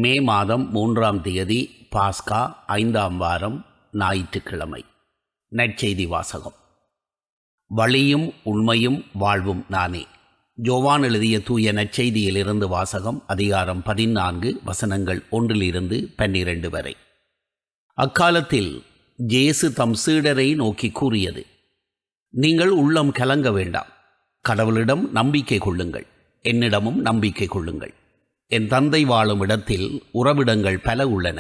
மே மாதம் 3ஆம் தேதி பாஸ்கா 5ஆம் வாரம் ஞாயிற்றுக்கிழமை. நற்செய்தி வாசகம். வழியும் உண்மையும் வாழ்வும் நானே. யோவான் எழுதிய தூய நற்செய்தியிலிருந்து வாசகம். அதிகாரம் 14 வசனங்கள் 1-12 வரை. அக்காலத்தில் இயேசு தம் சீடரை நோக்கி கூறியது: நீங்கள் உள்ளம் கலங்க வேண்டாம். கடவுளிடம் நம்பிக்கை கொள்ளுங்கள், என்னிடமும் நம்பிக்கை கொள்ளுங்கள். என் தந்தை வாழும் இடத்தில் உறவிடங்கள் பல உள்ளன.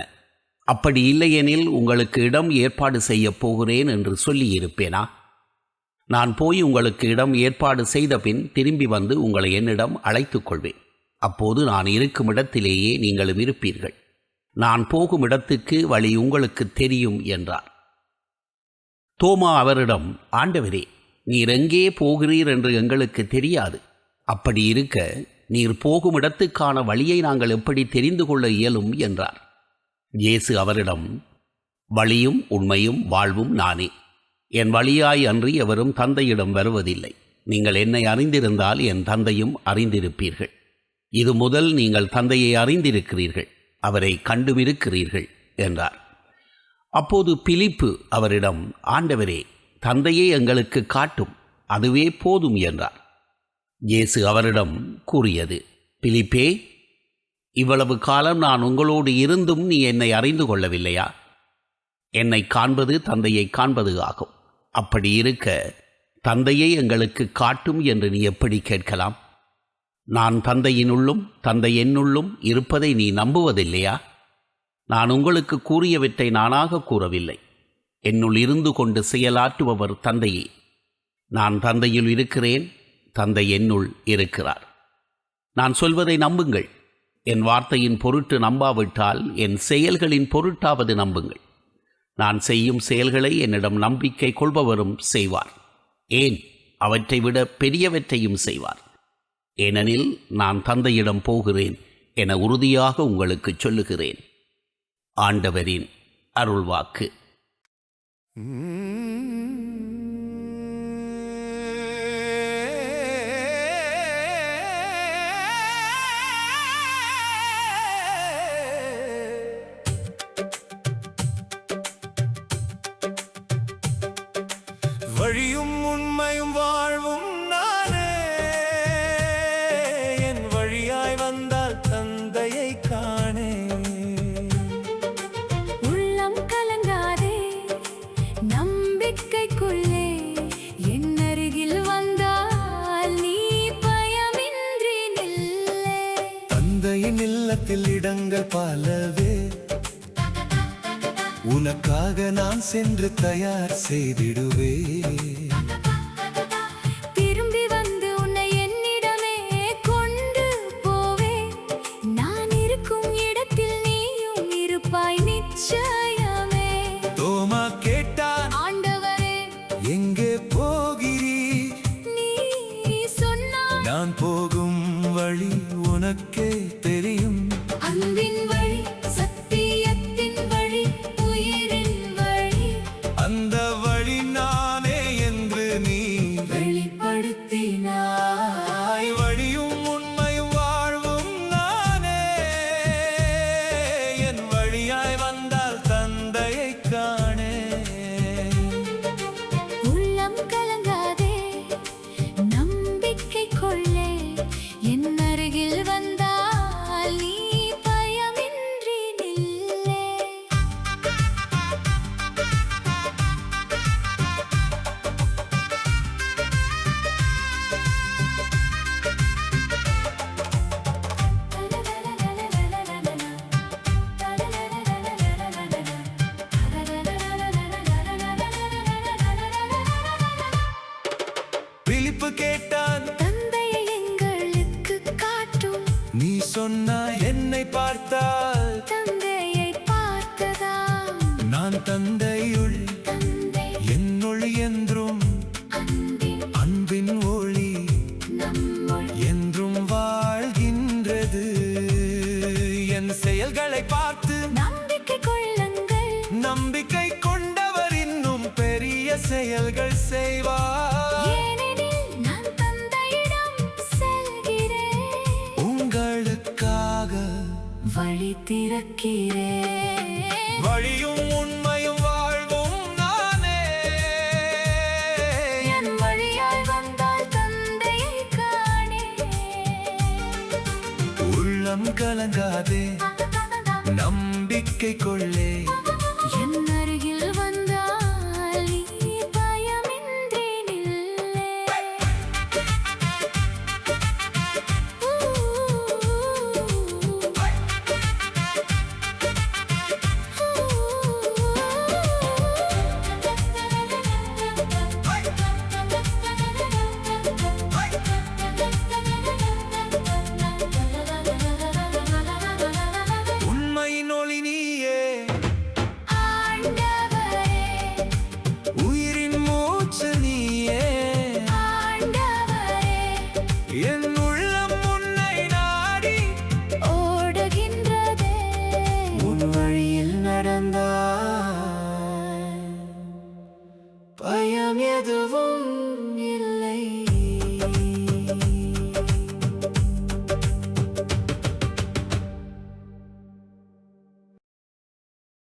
அப்படி இல்லையெனில் உங்களுக்கு இடம் ஏற்பாடு செய்யப் போகிறேன் என்று சொல்லியிருப்பேனா? நான் போய் உங்களுக்கு இடம் ஏற்பாடு செய்த பின் திரும்பி வந்து உங்களை என்னிடம் அழைத்துக் கொள்வேன். அப்போது நான் இருக்கும் இடத்திலேயே நீங்களும் இருப்பீர்கள். நான் போகும் இடத்துக்கு வழி உங்களுக்கு தெரியும் என்றார். தோமா அவரிடம், ஆண்டவரே, நீர் எங்கே போகிறீர் என்று எங்களுக்கு தெரியாது. அப்படி இருக்க நீர் போகும் இடத்துக்கான வழியை நாங்கள் எப்படி தெரிந்து கொள்ள இயலும் என்றார். இயேசு அவரிடம், வழியும் உண்மையும் வாழ்வும் நானே. என் வழியாய் அன்றி எவரும் தந்தையிடம் வருவதில்லை. நீங்கள் என்னை அறிந்திருந்தால் என் தந்தையும் அறிந்திருப்பீர்கள். இது முதல் நீங்கள் தந்தையை அறிந்திருக்கிறீர்கள், அவரை கண்டுமிருக்கிறீர்கள் என்றார். அப்போது பிலிப்பு அவரிடம், ஆண்டவரே, தந்தையை எங்களுக்கு காட்டும், அதுவே போதும் என்றார். இயேசு அவரிடம் கூறியது: பிலிப்பே, இவ்வளவு காலம் நான் உங்களோடு இருந்தும் நீ என்னை அறிந்து கொள்ளவில்லையா? என்னை காண்பது தந்தையை காண்பது ஆகும். அப்படி இருக்க தந்தையை எங்களுக்கு காட்டும் என்று நீ எப்படி கேட்கலாம்? நான் தந்தையினுள்ளும் தந்தை என்னுள்ளும் இருப்பதை நீ நம்புவதில்லையா? நான் உங்களுக்கு கூறியவற்றை நானாக கூறவில்லை. என்னுள் இருந்து கொண்டு செயலாற்றுபவர் தந்தையே. நான் தந்தையில் இருக்கிறேன், தந்தை என்னுள் இருக்கிறார். நான் சொல்வதை நம்புங்கள். என் வார்த்தையின் பொருட்டு நம்பாவிட்டால் என் செயல்களின் பொருட்டாவது நம்புங்கள். நான் செய்யும் செயல்களை என்னிடம் நம்பிக்கை கொள்பவரும் செய்வார். ஏன், அவற்றை விட பெரியவற்றையும் செய்வார். ஏனெனில் நான் தந்தையிடம் போகிறேன் என உறுதியாக உங்களுக்கு சொல்லுகிறேன். ஆண்டவரின் அருள்வாக்கு. வழியும் உண்மையும் வாழ்வும் நானே. என் வழியாய் வந்தால் தந்தையை காணே. உள்ளம் கலங்காதே, நம்பிக்கைக்குள்ளே என் அருகில் வந்தால் நீ பயமின்றி நில்லே. தந்தையின் இல்லத்தில் இடங்கள் பலவே, உனக்காக நான் சென்று தயார் செய்திடுவே. திரும்பி வந்து உன்னை என்னிடமே கொண்டு போவே. நான் இருக்கும் இடத்தில் நீயும் இருப்பாய் நிச்சயமே. தோமா கேட்டான், ஆண்டவரே, எங்கே போகிறீர்? நீ சொன்னாய், நான் போகும் வழி உனக்கே தெரியும். அன்பின் வழி, சத்தியத்தின் வழி, உயிரின் வழி, அந்த வழி நானே என்று நீ வெளிப்படுத்தினாய். வழியும் உண்மையும் வாழ்வும் நானே. என் வழியாய் வந்தால் தந்தையை காணே. உள்ளம் கலங்காதே, நம்பிக்கை கொள்ளே. என் அருகில் வந்தால் நீ பயமின்றி நில்லே. பிலிப்பு கேட்டான், தந்தையை எங்களுக்கு காட்டும். நீ சொன்னாய், என்னை பார்த்தால் தந்தையை பார்த்ததாம். நான் தந்தையுள் தந்தை என்னுள் என்றும் அன்பின் அன்பின் ஒளி நம்முள் என்றும் வாழ்கின்றது. என் செயல்களை பார்த்து நம்பிக்கை கொள்ளுங்கள். நம்பிக்கை கொண்டவர் இன்னும் பெரிய செயல்கள் செய்வார். ஏனெனில் நான் தந்தையிடம் செல்கிறேன். உங்களுக்காக வழி வழி திறக்கிறேன். வழியும் உண்மையும் வாழ்வும் நானே. என் வழியாய் வந்தால் தந்தையை காணேன். உள்ளம் கலங்காதே, நம்பிக்கை கொள்ளே. என் அருகில் வந்தால் நீ பயமின்றி நில்லே. உண்மையின் ஒளி நீயே, ஆண்டவரே, உயிரின் மூச்சு நீயே. ஆண்டவரே, என் உள்ளம் உன்னை நாடி ஓடுகின்றதே. உன் வழியில் நடந்தாய், பயம் எதுவும் இல்லை.